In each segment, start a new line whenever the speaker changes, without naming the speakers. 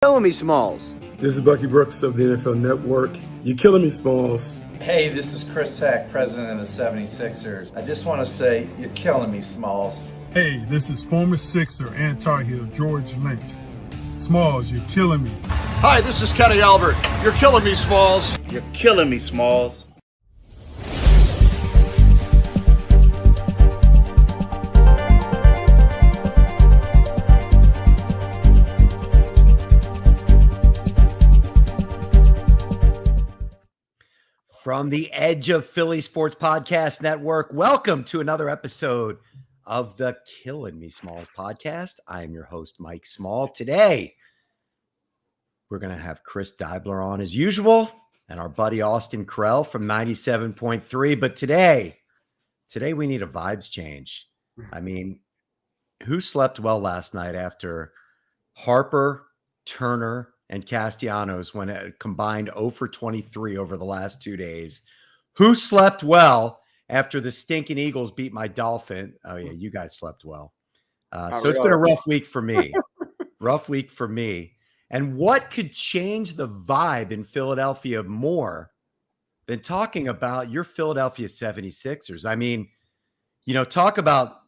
Killin Me Smallz.
This is Bucky Brooks of the NFL Network. You're killing me, Smalls.
Hey, this is Chris Heck, president of the 76ers. I just want to say, you're killing me, Smalls.
Hey, this is former Sixer and Tar Heel George Lynch. Smalls, you're killing me.
Hi, this is Kenny Albert. You're killing me, Smalls.
You're killing me, Smalls.
From the Edge of Philly Sports Podcast Network, welcome to another episode of the Killin Me Smallz Podcast. I am your host, Mike Small. Today, we're going to have Chris Deibler on as usual and our buddy Austin Krell from 97.3. But today we need a vibes change. I mean, who slept well last night after Harper, Turner, and Castellanos went a combined 0 for 23 over the last 2 days? Who slept well after the stinking Eagles beat my Dolphin? Oh, yeah, you guys slept well. So it's been a rough week for me. And what could change the vibe in Philadelphia more than talking about your Philadelphia 76ers? I mean, talk about,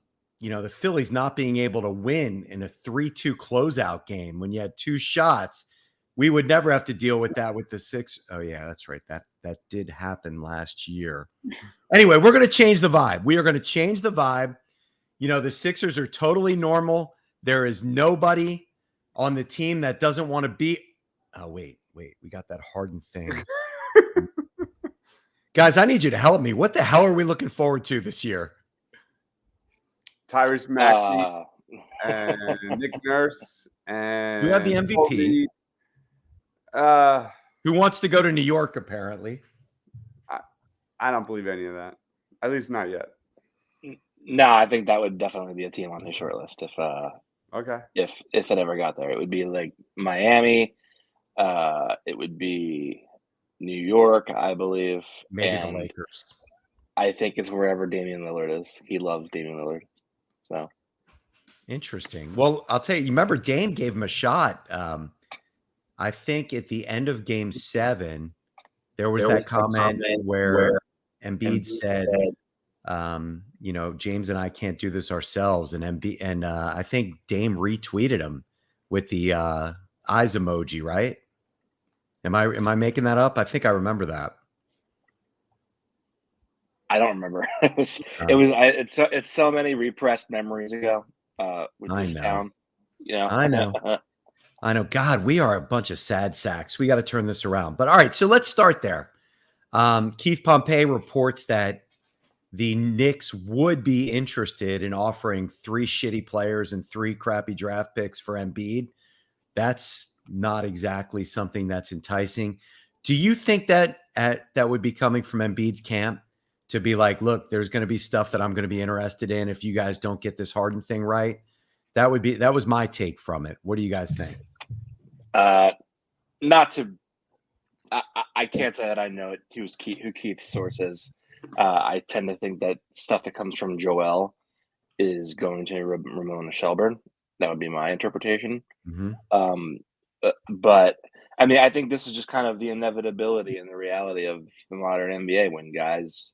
the Phillies not being able to win in a 3-2 closeout game when you had two shots. We would never have to deal with that with the six. Oh, yeah, that's right. That did happen last year. Anyway, we're going to change the vibe. We are going to change the vibe. The Sixers are totally normal. There is nobody on the team that doesn't want to be. Oh, wait. We got that Harden thing. Guys, I need you to help me. What the hell are we looking forward to this year?
Tyrese Maxey and Nick Nurse. And
you have the MVP. Who wants to go to New York, apparently.
I don't believe any of that. At least not yet.
No, I think that would definitely be a team on the short list if it ever got there. It would be like Miami. It would be New York, I believe.
Maybe the Lakers.
I think it's wherever Damian Lillard is. He loves Damian Lillard. So
interesting. Well, I'll tell you, remember Dame gave him a shot. I think at the end of Game 7, there was that comment where Embiid said, James and I can't do this ourselves. And Embiid, and I think Dame retweeted him with the eyes emoji, right? Am I making that up? I think I remember that.
I don't remember. It's so many repressed memories ago with this town.
I know. I know. God, we are a bunch of sad sacks. We got to turn this around. But all right, so let's start there. Keith Pompey reports that the Knicks would be interested in offering 3 shitty players and 3 crappy draft picks for Embiid. That's not exactly something that's enticing. Do you think that that would be coming from Embiid's camp to be like, look, there's going to be stuff that I'm going to be interested in if you guys don't get this Harden thing right? That was my take from it. What do you guys think?
I can't say that I know who Keith's source is. I tend to think that stuff that comes from Joel is going to Ramona Shelburne. That would be my interpretation.
Mm-hmm.
But I mean, I think this is just kind of the inevitability and the reality of the modern NBA when guys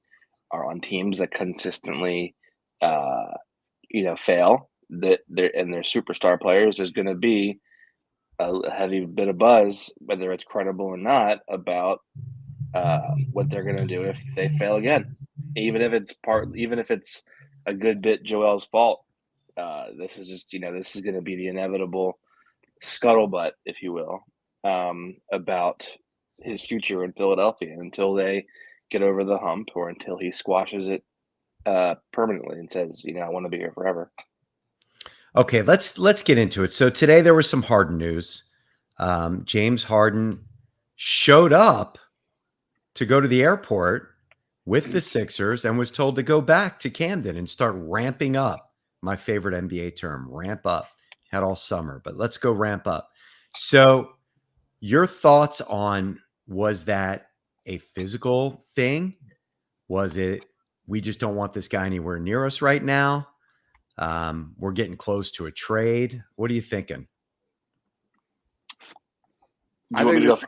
are on teams that consistently, fail. That they're superstar players. There's going to be a heavy bit of buzz, whether it's credible or not, about what they're going to do if they fail again. Even if it's a good bit Joel's fault. This is just this is going to be the inevitable scuttlebutt, if you will, about his future in Philadelphia until they get over the hump or until he squashes it permanently and says, I want to be here forever.
Okay, let's get into it. So today there was some Harden news. James Harden showed up to go to the airport with the Sixers and was told to go back to Camden and start ramping up. My favorite NBA term, ramp up. Had all summer, but let's go ramp up. So your thoughts on, was that a physical thing? Was it, we just don't want this guy anywhere near us right now? We're getting close to a trade. What are you thinking?
Do you want me to go?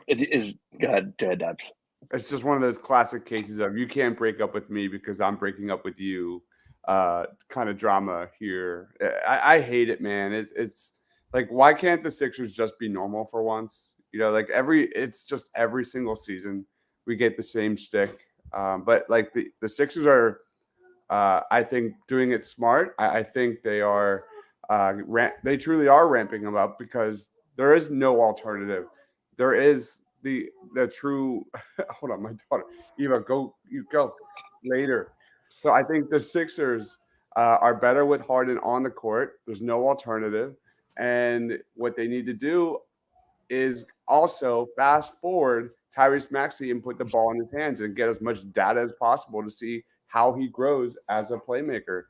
Go ahead, Dubs.
It's just one of those classic cases of you can't break up with me because I'm breaking up with you. Kind of drama here. I hate it, man. It's like, why can't the Sixers just be normal for once? Like it's just every single season we get the same shtick. But like the Sixers are, I think, doing it smart. I think they are, they truly are ramping them up because there is no alternative. There is the true. Hold on, my daughter Eva, you go later. So I think the Sixers are better with Harden on the court. There's no alternative, and what they need to do is also fast forward Tyrese Maxey and put the ball in his hands and get as much data as possible to see how he grows as a playmaker.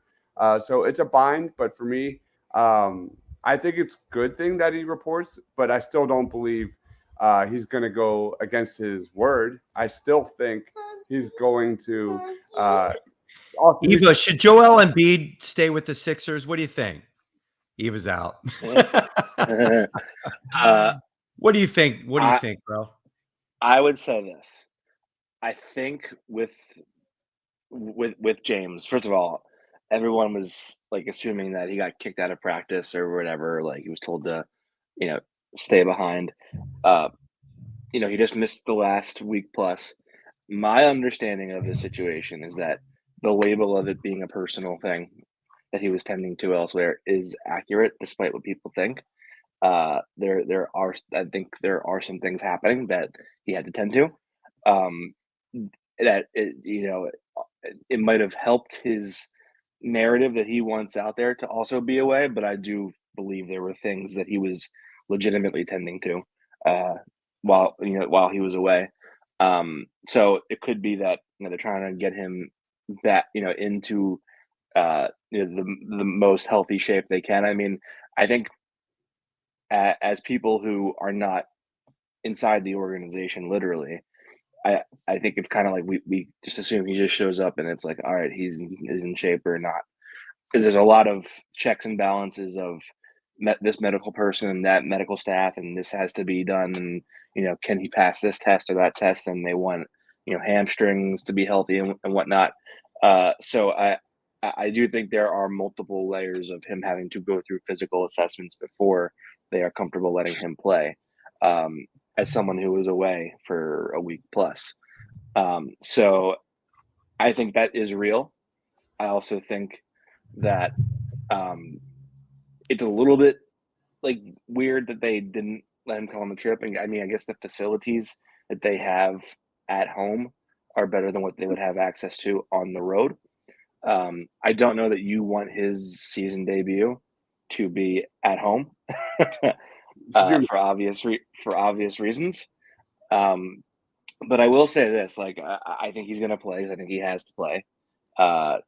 So it's a bind, but for me, I think it's a good thing that he reports, but I still don't believe he's going to go against his word. I still think he's going to.
Eva, should Joel Embiid stay with the Sixers? What do you think? Eva's out. What do you think? What do you think, bro?
I would say this. I think with James, first of all, everyone was like assuming that he got kicked out of practice or whatever. Like he was told to, stay behind. He just missed the last week plus. My understanding of the situation is that the label of it being a personal thing that he was tending to elsewhere is accurate, despite what people think. I think there are some things happening that he had to tend to. That it might have helped his narrative that he wants out there to also be away, but I do believe there were things that he was legitimately tending to while he was away. So it could be that they're trying to get him back, into the most healthy shape they can. I mean, I think as people who are not inside the organization, literally, I think it's kind of like we just assume he just shows up and it's like, all right, he's in shape or not. Because there's a lot of checks and balances of this medical person and that medical staff, and this has to be done, and can he pass this test or that test, and they want hamstrings to be healthy and whatnot. So I do think there are multiple layers of him having to go through physical assessments before they are comfortable letting him play. As someone who was away for a week plus. So I think that is real. I also think that it's a little bit like weird that they didn't let him come on the trip. And I mean, I guess the facilities that they have at home are better than what they would have access to on the road. I don't know that you want his season debut to be at home. For obvious reasons. But I will say this: like, I think he's going to play. I think he has to play to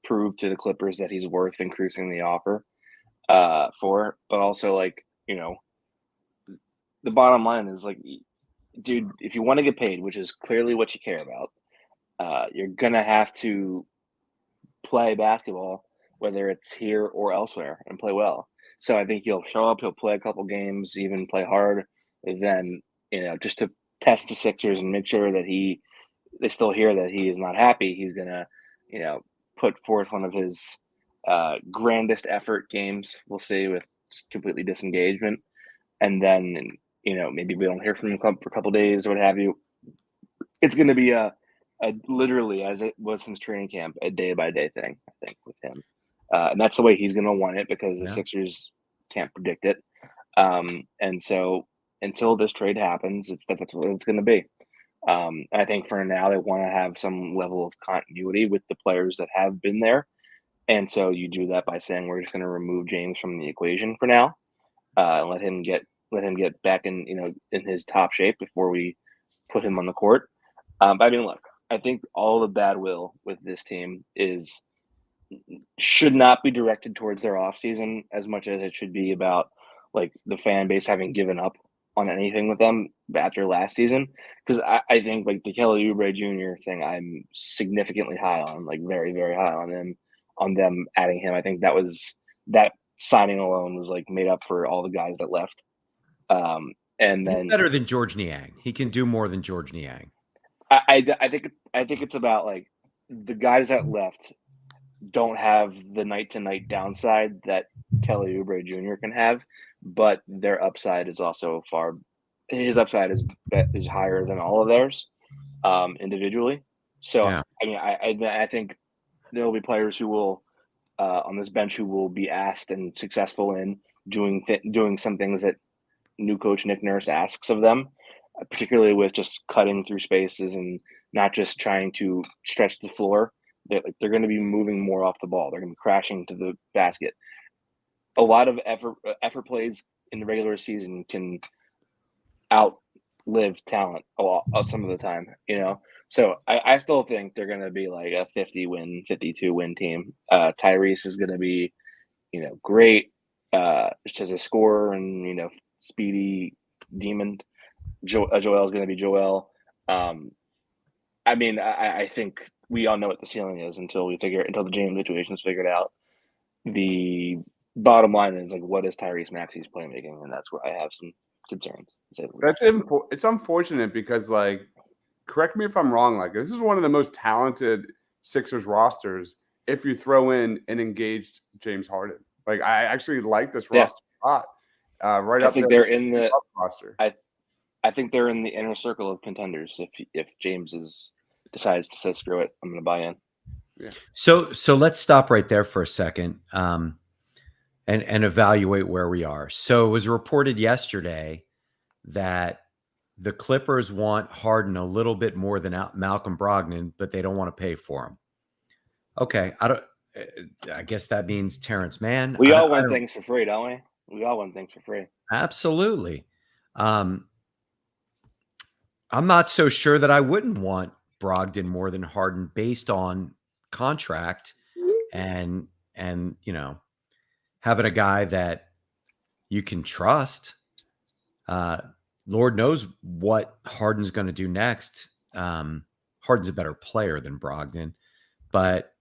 prove to the Clippers that he's worth increasing the offer for. But also, like, the bottom line is, like, dude, if you want to get paid, which is clearly what you care about, you're gonna have to play basketball, whether it's here or elsewhere, and play well. So I think he'll show up, he'll play a couple games, even play hard, and then, just to test the Sixers and make sure that they still hear that he is not happy. He's going to, put forth one of his grandest effort games, we'll see, with just completely disengagement. And then, maybe we don't hear from him for a couple days or what have you. It's going to be a literally, as it was since training camp, a day-by-day thing, I think, with him. And that's the way he's going to want it because the Sixers can't predict it. And so until this trade happens, that's what it's going to be. And I think for now they want to have some level of continuity with the players that have been there. And so you do that by saying we're just going to remove James from the equation for now, and let him get back in in his top shape before we put him on the court. But I mean, look, I think all the bad will with this team should not be directed towards their offseason as much as it should be about, like, the fan base having given up on anything with them after last season. Because I think, like, the Kelly Oubre Jr. thing, I'm significantly high on, like, very, very high on them adding him. I think that signing alone was, like, made up for all the guys that left. And
He's
then
better than George Niang. He can do more than George Niang.
I think it's about like the guys that left don't have the night to night downside that Kelly Oubre Jr. can have, but their upside is also his upside is higher than all of theirs individually. So
Yeah.
I mean, I think there will be players who will on this bench who will be asked and successful in doing some things that new coach Nick Nurse asks of them, particularly with just cutting through spaces and not just trying to stretch the floor. They're going to be moving more off the ball. They're going to be crashing to the basket. A lot of effort plays in the regular season can outlive talent some of the time, you know. So I still think they're going to be like a 50-win, 52-win team. Tyrese is going to be, you know, great just as a scorer and, you know, speedy demon. Joel is going to be Joel. I mean, I think we all know what the ceiling is until the James situation is figured out. The bottom line is like, what is Tyrese Maxey's playmaking, and that's where I have some concerns.
It's unfortunate because, like, correct me if I'm wrong, like this is one of the most talented Sixers rosters if you throw in an engaged James Harden. Like, I actually like this roster a lot.
I think they're in the
roster.
I think they're in the inner circle of contenders. If James decides to say screw it, I'm going to buy in.
Yeah. So let's stop right there for a second and evaluate where we are. So it was reported yesterday that the Clippers want Harden a little bit more than Malcolm Brogdon, but they don't want to pay for him. Okay, I guess that means Terrence Mann.
We all want things for free, don't we? We all want things for free.
Absolutely. I'm not so sure that I wouldn't want Brogdon more than Harden based on contract and you know, having a guy that you can trust. Lord knows what Harden's going to do next. Harden's a better player than Brogdon, but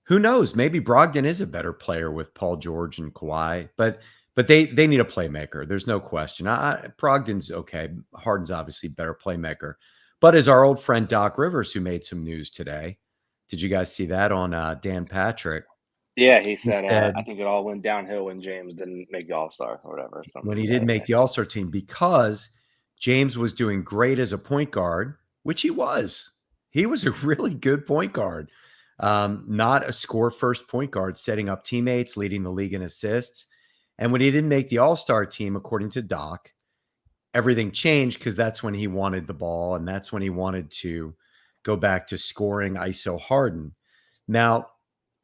who knows? Maybe Brogdon is a better player with Paul George and Kawhi, but they need a playmaker. There's no question. Brogdon's okay. Harden's obviously a better playmaker, but as our old friend Doc Rivers, who made some news today, did you guys see that on Dan Patrick?
Yeah, he said I think it all went downhill when James didn't make the All-Star or whatever.
When he didn't make the All-Star team because James was doing great as a point guard, which he was. He was a really good point guard. Not a score-first point guard, setting up teammates, leading the league in assists. And when he didn't make the All-Star team, according to Doc, everything changed because that's when he wanted the ball and that's when he wanted to go back to scoring ISO Harden. Now,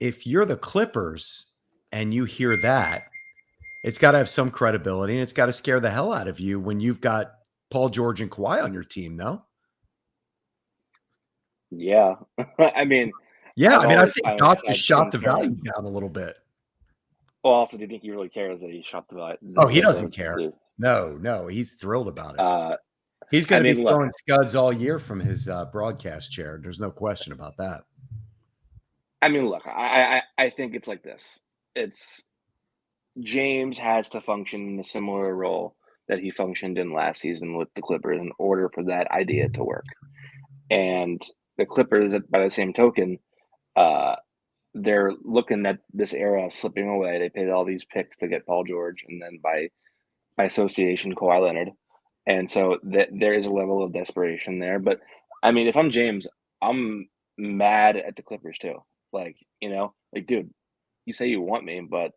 if you're the Clippers and you hear that, it's got to have some credibility and it's got to scare the hell out of you when you've got Paul George and Kawhi on your team, no?
Yeah. I mean,
I think Doc just shot the value down a little bit.
Well, also, do you think he really cares that he shot the value?
Oh, he doesn't care. No, he's thrilled about it. He's going to be throwing scuds all year from his broadcast chair. There's no question about that.
I mean, look, I think it's like this. It's James has to function in a similar role that he functioned in last season with the Clippers in order for that idea to work. And the Clippers, by the same token, they're looking at this era slipping away. They paid all these picks to get Paul George and then by association, Kawhi Leonard. And so there is a level of desperation there. But, I mean, if I'm James, I'm mad at the Clippers too. Like, you know, like, dude, you say you want me, but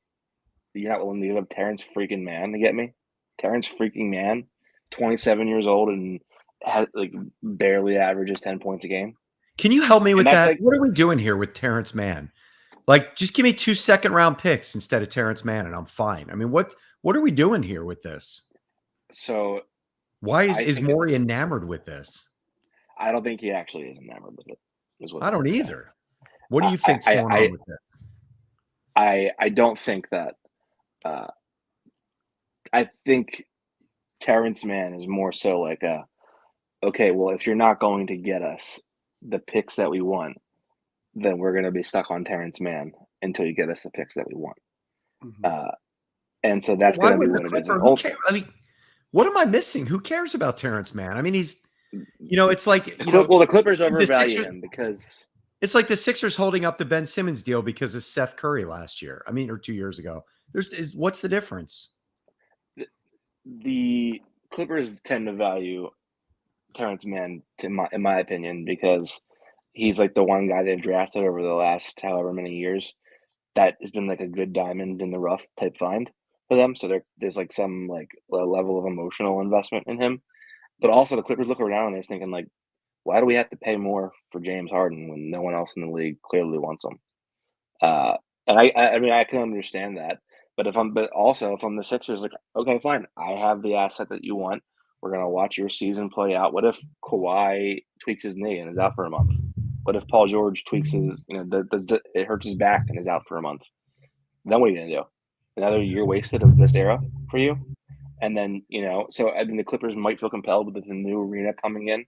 you're not willing to give up Terrence freaking Mann to get me? Terrence freaking Mann, 27 years old and has, like, barely averages 10 points a game.
Can you help me with that?
Like,
what are we doing here with Terrence Mann? Like, just give me 2 second-round picks instead of Terrence Mann, and I'm fine. I mean, what are we doing here with this?
So
why is Morey enamored with this?
I don't think he actually is enamored with it.
I don't either. What do you think's going on with this?
I don't think that. I think Terrence Mann is more so like okay, well, if you're not going to get us the picks that we want, then we're going to be stuck on Terrence Mann until you get us the picks that we want.
Mm-hmm.
And so that's going to be what it is.
I mean, What am I missing? Who cares about Terrence Mann? I mean, he's, it's like,
the Clippers overvalue
Sixers,
him because
it's like the Sixers holding up the Ben Simmons deal because of Seth Curry last year. I mean, or 2 years ago. What's the difference?
the Clippers tend to value Terrence Mann, in my opinion, because he's like the one guy they've drafted over the last however many years that has been like a good diamond in the rough type find for them. So there's like some like a level of emotional investment in him. But also the Clippers look around and they're thinking like, why do we have to pay more for James Harden when no one else in the league clearly wants him? And I mean I can understand that. But if I'm the Sixers, like, okay, fine, I have the asset that you want. We're gonna watch your season play out. What if Kawhi tweaks his knee and is out for a month? What if Paul George tweaks his, it hurts his back and is out for a month? Then what are you gonna do? Another year wasted of this era for you? And then, so I mean, the Clippers might feel compelled with the new arena coming in.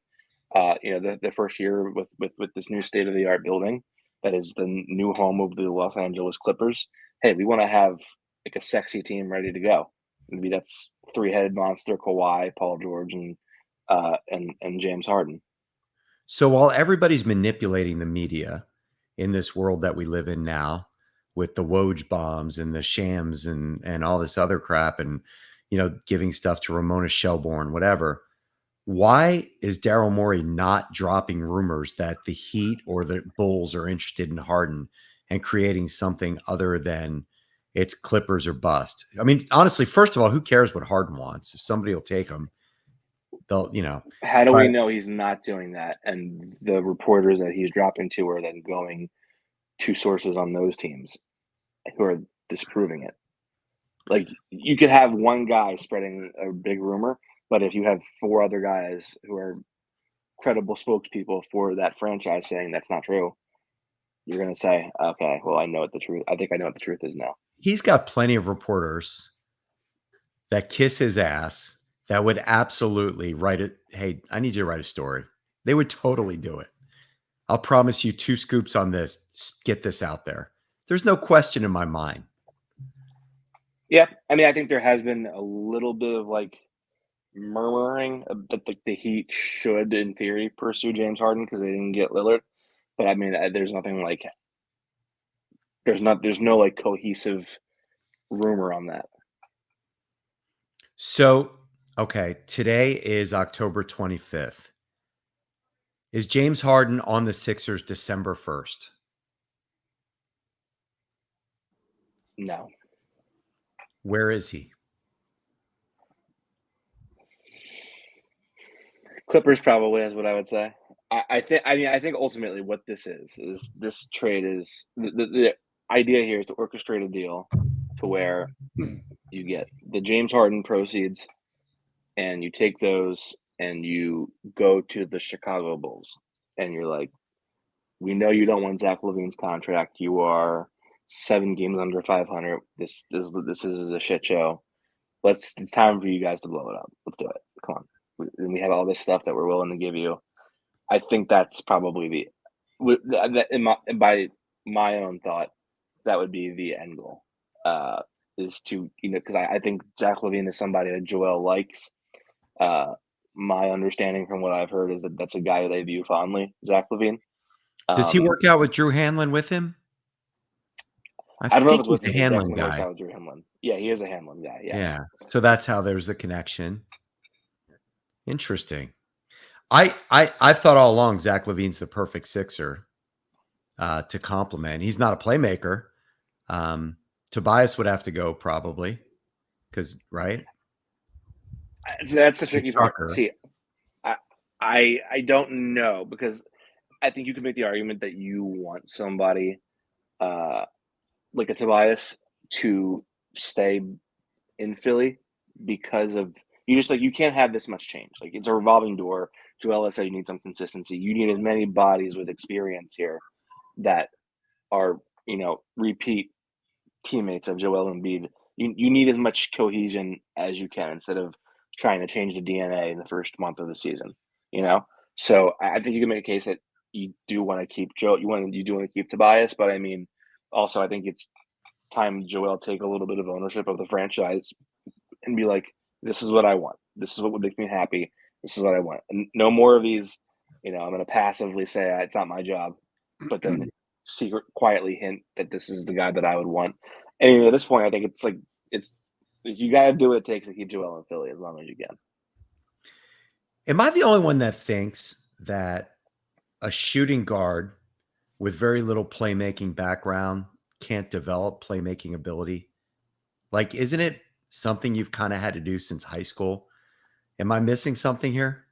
The first year with this new state of the art building that is the new home of the Los Angeles Clippers. Hey, we want to have like a sexy team ready to go. Maybe that's three-headed monster: Kawhi, Paul George, and James Harden.
So while everybody's manipulating the media in this world that we live in now, with the Woj bombs and the shams and all this other crap, and giving stuff to Ramona Shelburne, whatever. Why is Daryl Morey not dropping rumors that the Heat or the Bulls are interested in Harden and creating something other than it's Clippers or bust? I mean, honestly, first of all, who cares what Harden wants? If somebody will take him, they'll,
How do we know he's not doing that? And the reporters that he's dropping to are then going to sources on those teams who are disproving it. Like, you could have one guy spreading a big rumor, but if you have four other guys who are credible spokespeople for that franchise saying that's not true, you're going to say, okay, well, I think I know what the truth is now.
He's got plenty of reporters that kiss his ass that would absolutely write it. Hey, I need you to write a story. They would totally do it. I'll promise you 2 scoops on this. Get this out there. There's no question in my mind.
Yeah, I mean, I think there has been a little bit of like murmuring that the Heat should, in theory, pursue James Harden because they didn't get Lillard. But I mean, there's nothing like there's no like cohesive rumor on that.
So, okay, today is October 25th. Is James Harden on the Sixers December 1st?
No.
Where is he?
Clippers probably is what I would say. I think ultimately what this is this trade is the idea here is to orchestrate a deal to where you get the James Harden proceeds and you take those and you go to the Chicago Bulls and you're like, we know you don't want Zach LaVine's contract. You are 7 games under 500. This is a shit show. It's time for you guys to blow it up. Let's do it. Come on. We have all this stuff that we're willing to give you. I think that's probably by my own thought, that would be the end goal. Is to, because I think Zach LaVine is somebody that Joel likes. My understanding from what I've heard is that that's a guy they view fondly, Zach LaVine.
Does he work out with Drew Hanlon with him?
I don't know if it's with
the Hanlon guy.
Drew Hanlon. Yeah, he is a Hanlon guy. Yes.
Yeah. So that's how there's the connection. Interesting. I thought all along Zach LaVine's the perfect Sixer to complement. He's not a playmaker. Tobias would have to go probably because, right?
That's the tricky part. See, I don't know because I think you can make the argument that you want somebody like a Tobias to stay in Philly because of you can't have this much change. Like, it's a revolving door. Joel said you need some consistency. You need as many bodies with experience here that are, repeat teammates of Joel Embiid. You need as much cohesion as you can instead of trying to change the DNA in the first month of the season. So I think you can make a case that you do want to keep Joel. You do want to keep Tobias, but I mean, also I think it's time Joel take a little bit of ownership of the franchise and be like, this is what I want. This is what would make me happy. This is what I want. And no more of these, I'm going to passively say it's not my job, but then quietly hint that this is the guy that I would want. And at this point, I think it's you got to do what it takes to keep Joel in Philly as long as you can.
Am I the only one that thinks that a shooting guard with very little playmaking background can't develop playmaking ability? Like, isn't it something you've kind of had to do since high school? Am I missing something here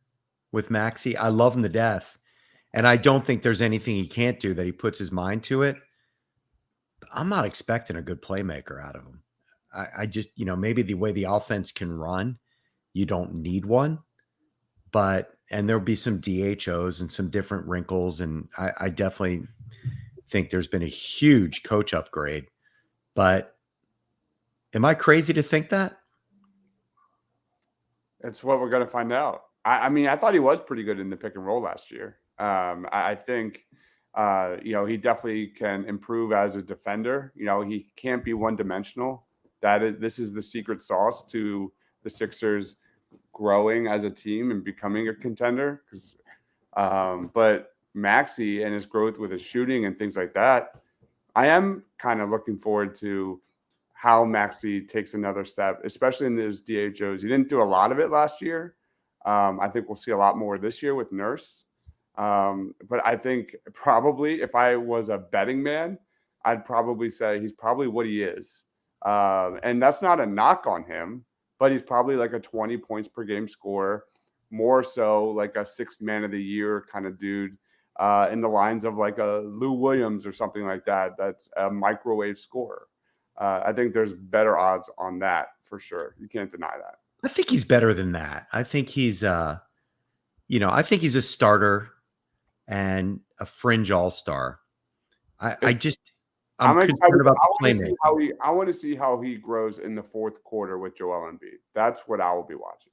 with Maxey? I love him to death, and I don't think there's anything he can't do that he puts his mind to it. But I'm not expecting a good playmaker out of him. I just, maybe the way the offense can run, you don't need one. And there'll be some DHOs and some different wrinkles. And I definitely think there's been a huge coach upgrade. But am I crazy to think that?
It's what we're going to find out. I mean, I thought he was pretty good in the pick and roll last year. I think, he definitely can improve as a defender. He can't be one dimensional. This is the secret sauce to the Sixers growing as a team and becoming a contender. But Maxey and his growth with his shooting and things like that, I am kind of looking forward to how Maxey takes another step, especially in those DHOs. He didn't do a lot of it last year. I think we'll see a lot more this year with Nurse. But I think probably if I was a betting man, I'd probably say he's probably what he is. And that's not a knock on him, but he's probably like a 20 points per game scorer, more so like a sixth man of the year kind of dude, in the lines of like a Lou Williams or something like that. That's a microwave scorer. I think there's better odds on that for sure. You can't deny that.
I think he's better than that. I think he's, I think he's a starter and a fringe all-star. I'm concerned about the playmaking.
I want to see how he grows in the fourth quarter with Joel Embiid. That's what I will be watching.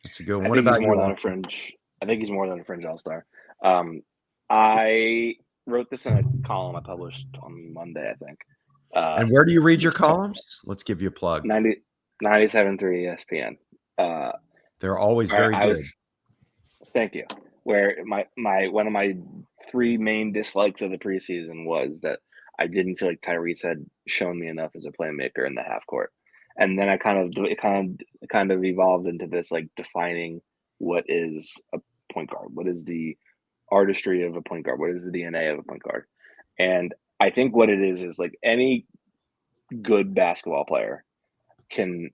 That's a good one.
I
What
think
about
he's more
you?
than a fringe? I think he's more than a fringe all-star. I wrote this in a column I published on Monday, I think.
And where do you read your columns? Let's give you a plug.
97.3 ESPN.
They're always very good.
Thank you. Where my one of my three main dislikes of the preseason was that I didn't feel like Tyrese had shown me enough as a playmaker in the half court. And then it kind of evolved into this like defining what is a point guard, what is the artistry of a point guard, what is the DNA of a point guard. And I think what it is like any good basketball player can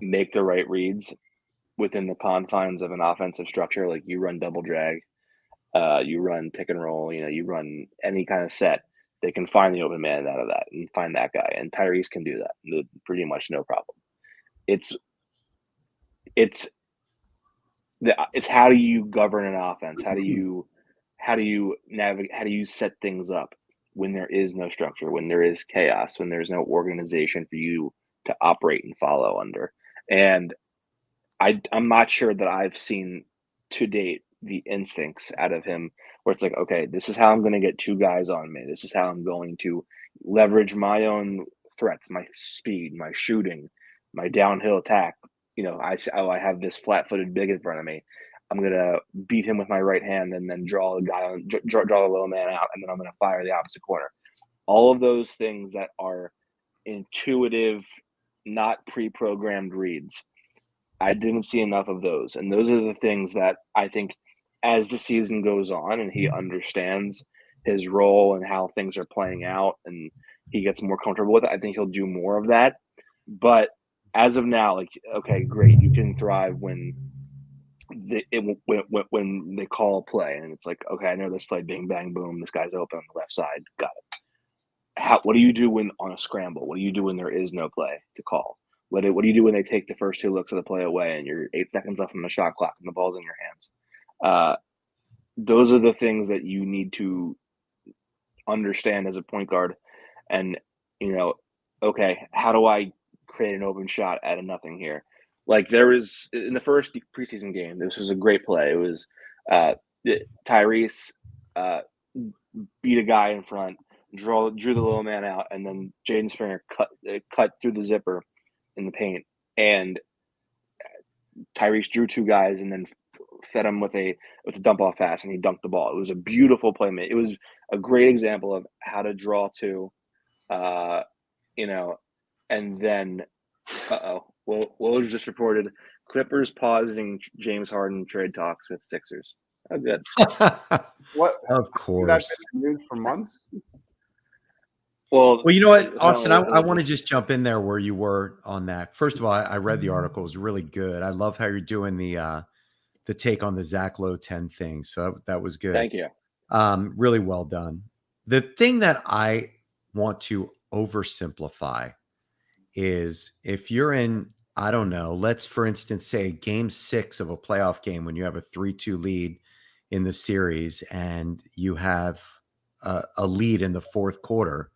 make the right reads within the confines of an offensive structure. Like you run double drag, you run pick and roll, you run any kind of set. They can find the open man out of that and find that guy. And Tyrese can do that pretty much no problem. It's how do you govern an offense? How do you navigate? How do you set things up when there is no structure, when there is chaos, when there's no organization for you to operate and follow under? And I'm not sure that I've seen to date the instincts out of him where it's like, okay, this is how I'm going to get two guys on me. This is how I'm going to leverage my own threats, my speed, my shooting, my downhill attack. I have this flat-footed big in front of me. I'm going to beat him with my right hand and then draw the low man out, and then I'm going to fire the opposite corner. All of those things that are intuitive, not pre-programmed reads. I didn't see enough of those. And those are the things that I think as the season goes on and he understands his role and how things are playing out and he gets more comfortable with it, I think he'll do more of that. But as of now, like, okay, great. You can thrive when when they call a play and it's like, okay, I know this play, bing, bang, boom. This guy's open on the left side. Got it. What do you do when on a scramble? What do you do when there is no play to call? What do you do when they take the first two looks of the play away and you're 8 seconds left on the shot clock and the ball's in your hands? Those are the things that you need to understand as a point guard. And, okay, how do I create an open shot out of nothing here? Like there was in the first preseason game, this was a great play. It was Tyrese beat a guy in front, drew the little man out, and then Jaden Springer cut through the zipper in the paint. And Tyrese drew two guys and then fed him with a dump off pass, and he dunked the ball. It was a beautiful play made. It was a great example of how to draw to, and then, what was just reported? Clippers pausing James Harden trade talks with Sixers. Oh, good.
What?
Of course.
That's been news for months.
Well,
you know what, Austin, I
was
want to
this-
just jump in there where you were on that. First of all, I read the article. It was really good. I love how you're doing the take on the Zach Lowe 10 thing. So that was good.
Thank you.
Really well done. The thing that I want to oversimplify is if you're in, I don't know, let's for instance say game 6 of a playoff game when you have a 3-2 lead in the series and you have a lead in the fourth quarter.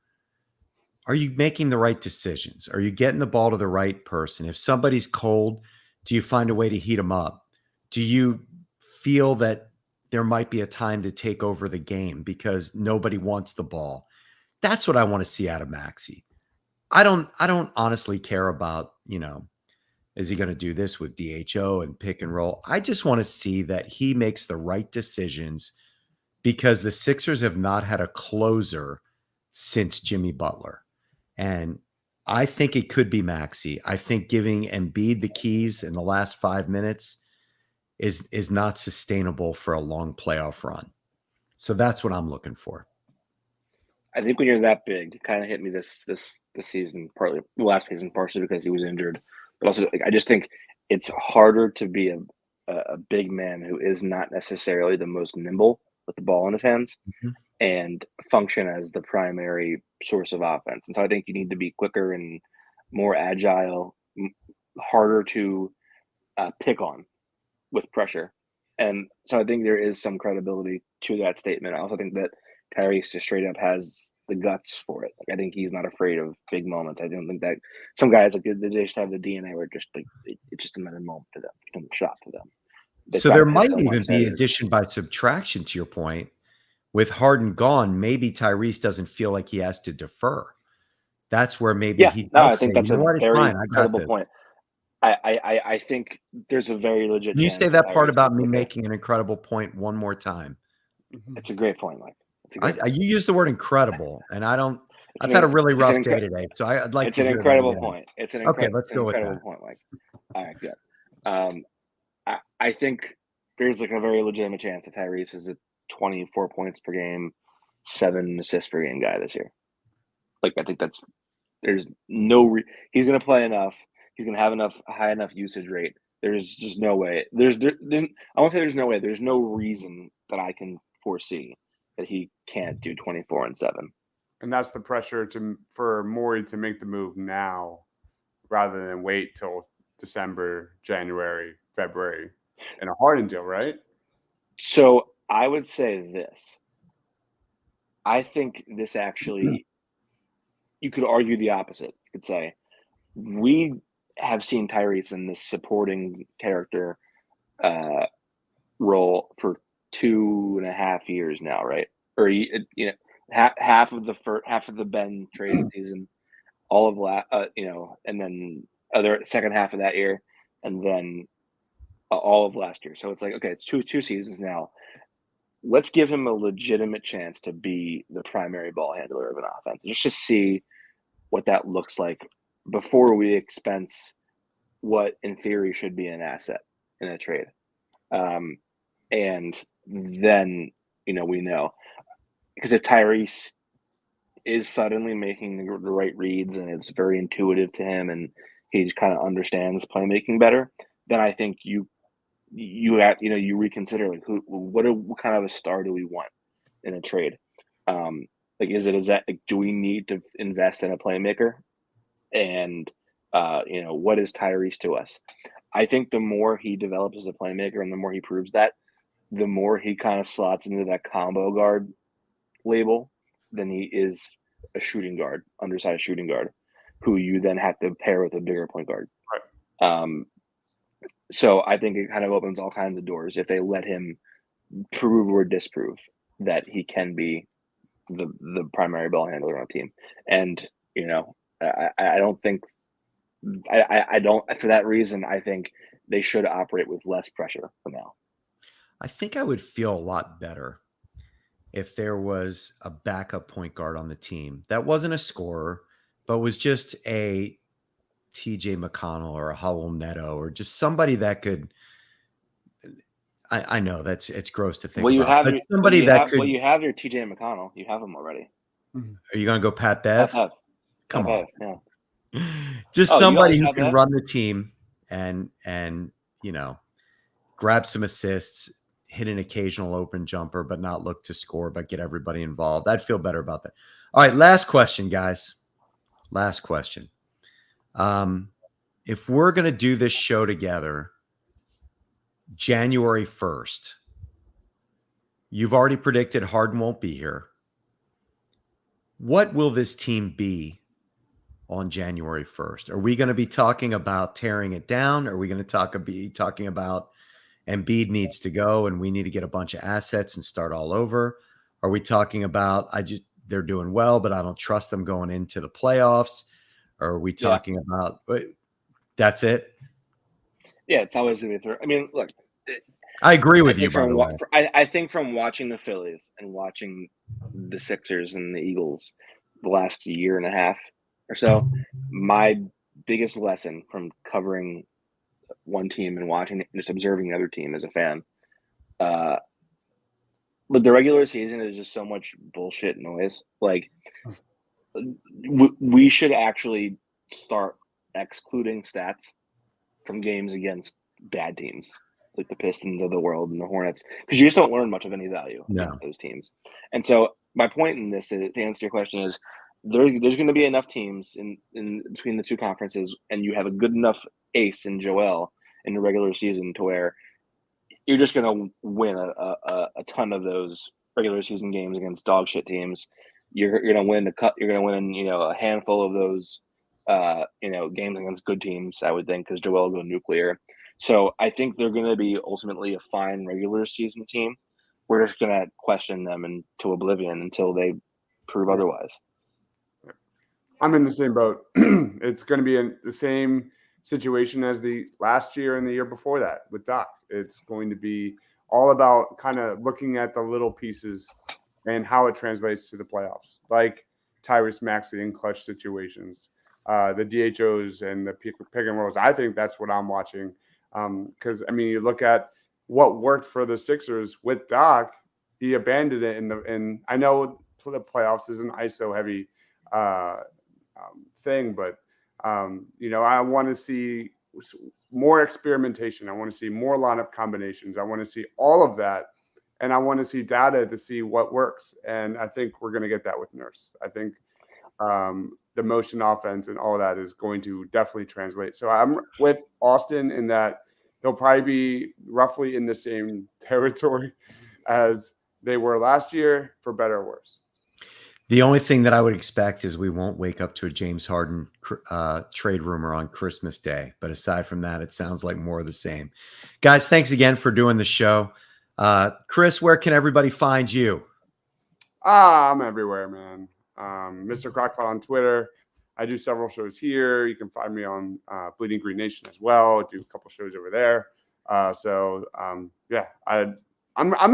Are you making the right decisions? Are you getting the ball to the right person? If somebody's cold, do you find a way to heat them up? Do you feel that there might be a time to take over the game because nobody wants the ball? That's what I want to see out of Maxey. I don't honestly care about, is he going to do this with DHO and pick and roll? I just want to see that he makes the right decisions because the Sixers have not had a closer since Jimmy Butler. And I think it could be Maxey. I think giving Embiid the keys in the last 5 minutes is not sustainable for a long playoff run. So that's what I'm looking for.
I think when you're that big, it kind of hit me this season, partly last season, partially because he was injured, but also I just think it's harder to be a big man who is not necessarily the most nimble with the ball in his hands and function as the primary source of offense. And so I think you need to be quicker and more agile, harder to pick on with pressure. And so I think there is some credibility to that statement. I also think that Tyrese just straight up has the guts for it. Like, I think he's not afraid of big moments. I don't think that some guys they just have the DNA where just like it's just another moment to them, just another shot to them.
So there might even be addition by subtraction to your point. With Harden gone, maybe Tyrese doesn't feel like he has to defer. That's where maybe he does
I think
say,
that's a very credible
this.
point. I think there's a very legit.
Can you
chance
say that part
Tyrese
about me
is
making an incredible point one more time?
It's a great point, Mike.
You use the word incredible, and I don't. I've had a really rough day today, so I'd like to.
It's an incredible point. It's an
okay. Let's go with
incredible point, Mike. All right, good. I think there's like a very legitimate chance that Tyrese is a 24 points per game, 7 assists per game guy this year. Like I think there's no he's going to play enough. He's going to have high enough usage rate. There's just no way. I won't say there's no way. There's no reason that I can foresee that he can't do 24 and 7.
And that's the pressure for Morey to make the move now rather than wait till December, January, February in a Harden deal, right?
So I would say this. I think this actually, you could argue the opposite. You could say, we have seen Tyrese in this supporting character role for 2.5 years now, right? Or half of the Ben trade season, all of and then other second half of that year, and then all of last year. So it's like, okay, it's two seasons now. Let's give him a legitimate chance to be the primary ball handler of an offense. Just see what that looks like before we expense what in theory should be an asset in a trade. And then, we know. Because if Tyrese is suddenly making the right reads and it's very intuitive to him and he just kind of understands playmaking better, then I think you reconsider like what kind of a star do we want in a trade? Do we need to invest in a playmaker? And what is Tyrese to us? I think the more he develops as a playmaker and the more he proves that, the more he kind of slots into that combo guard label than he is a shooting guard, undersized shooting guard, who you then have to pair with a bigger point guard. Right. So I think it kind of opens all kinds of doors if they let him prove or disprove that he can be the primary ball handler on a team. And, I don't think I don't for that reason, I think they should operate with less pressure for now.
I think I would feel a lot better if there was a backup point guard on the team that wasn't a scorer, but was just a TJ McConnell or a Howell Neto or just somebody that could. I know it's gross to think
Well, you
about,
have
but somebody that could.
Well, you have your TJ McConnell. You have him already.
Are you going to go Pat Bev? Come on.
Yeah.
Just somebody who
Pat
can
Bev?
run the team and grab some assists, hit an occasional open jumper, but not look to score, but get everybody involved. I'd feel better about that. All right, last question, guys. Last question. If we're going to do this show together January 1st, you've already predicted Harden won't be here. What will this team be on January 1st? Are we going to be talking about tearing it down? Are we going to be talking about Embiid needs to go and we need to get a bunch of assets and start all over? Are we talking about they're doing well, but I don't trust them going into the playoffs? Or are we talking about that's it?
Yeah, it's always going to be. I mean, look.
I agree with you, by the way.
I think from watching the Phillies and watching the Sixers and the Eagles the last year and a half or so, my biggest lesson from covering one team and watching it, just observing the other team as a fan, but the regular season is just so much bullshit noise. Like, we should actually start excluding stats from games against bad teams, like the Pistons of the world and the Hornets, because you just don't learn much of any value against those teams. And so my point in this is, to answer your question, is there's going to be enough teams in between the two conferences, and you have a good enough ace in Joel in the regular season to where you're just going to win a ton of those regular season games against dog shit teams. You're going to win a handful of those games against good teams, I would think, because Joel will go nuclear. So I think they're going to be ultimately a fine regular season team. We're just going to question them into oblivion until they prove otherwise.
I'm in the same boat. It's going to be in the same situation as the last year and the year before that with Doc. It's going to be all about kind of looking at the little pieces and how it translates to the playoffs, like Tyrese Maxey in clutch situations, the DHOs and the pick and rolls. I think that's what I'm watching. Because, you look at what worked for the Sixers with Doc, he abandoned it and I know the playoffs is an ISO heavy thing, but I want to see more experimentation. I want to see more lineup combinations. I want to see all of that, and I want to see data to see what works. And I think we're going to get that with Nurse. I think the motion offense and all of that is going to definitely translate. So I'm with Austin in that they'll probably be roughly in the same territory as they were last year, for better or worse.
The only thing that I would expect is we won't wake up to a James Harden trade rumor on Christmas Day. But aside from that, it sounds like more of the same. Guys, thanks again for doing the show. Chris, where can everybody find you?
I'm everywhere, man. Mr. Crockpot on Twitter. I do several shows here. You can find me on Bleeding Green Nation as well. I do a couple shows over there. I'm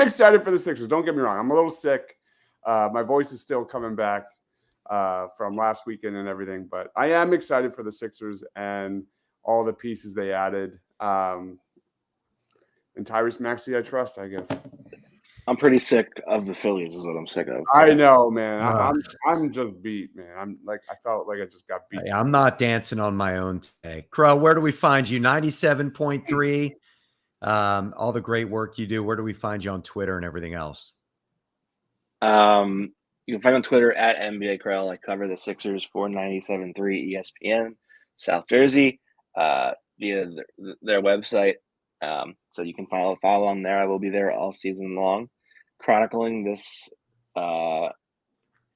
excited for the Sixers. Don't get me wrong. I'm a little sick. My voice is still coming back from last weekend and everything, but I am excited for the Sixers and all the pieces they added. And Tyrese Maxey, I trust, I guess.
I'm pretty sick of the Phillies is what I'm sick of.
I know, man. I'm just beat, man. I felt like I just got beat.
I'm not dancing on my own today. Krell, where do we find you? 97.3. All the great work you do. Where do we find you on Twitter and everything else?
You can find me on Twitter at NBA Krell. I cover the Sixers for 97.3 ESPN, South Jersey, via their website. So you can follow on there. I will be there all season long, chronicling this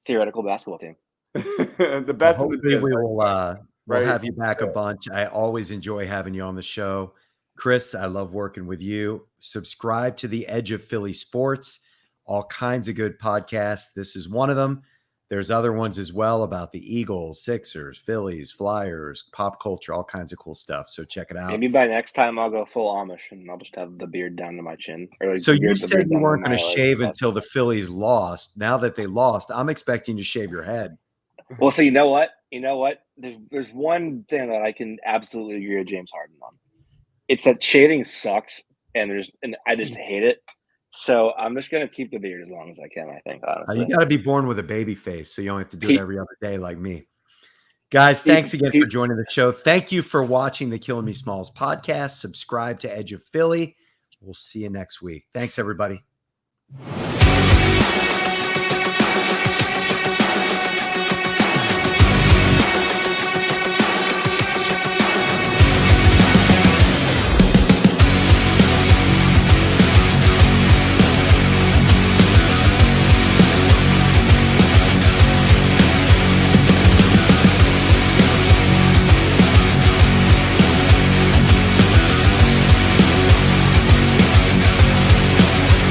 theoretical basketball team.
The best.
Hopefully we'll have you back a bunch. I always enjoy having you on the show. Chris, I love working with you. Subscribe to the Edge of Philly Sports. All kinds of good podcasts. This is one of them. There's other ones as well about the Eagles, Sixers, Phillies, Flyers, pop culture, all kinds of cool stuff. So check it out.
Maybe by next time I'll go full Amish and I'll just have the beard down to my chin.
So you
the
said
beard
you
down to
weren't going to
my,
shave
chest.
until the Phillies lost. Now that they lost, I'm expecting you to shave your head.
Well, so you know what? There's one thing that I can absolutely agree with James Harden on. It's that shaving sucks, and I just hate it. So I'm just gonna keep the beard as long as I can. I think honestly,
You got to be born with a baby face, so you don't have to do it every other day like me. Guys, thanks again for joining the show. Thank you for watching the Killin Me Smallz podcast. Subscribe to Edge of Philly. We'll see you next week. Thanks, everybody.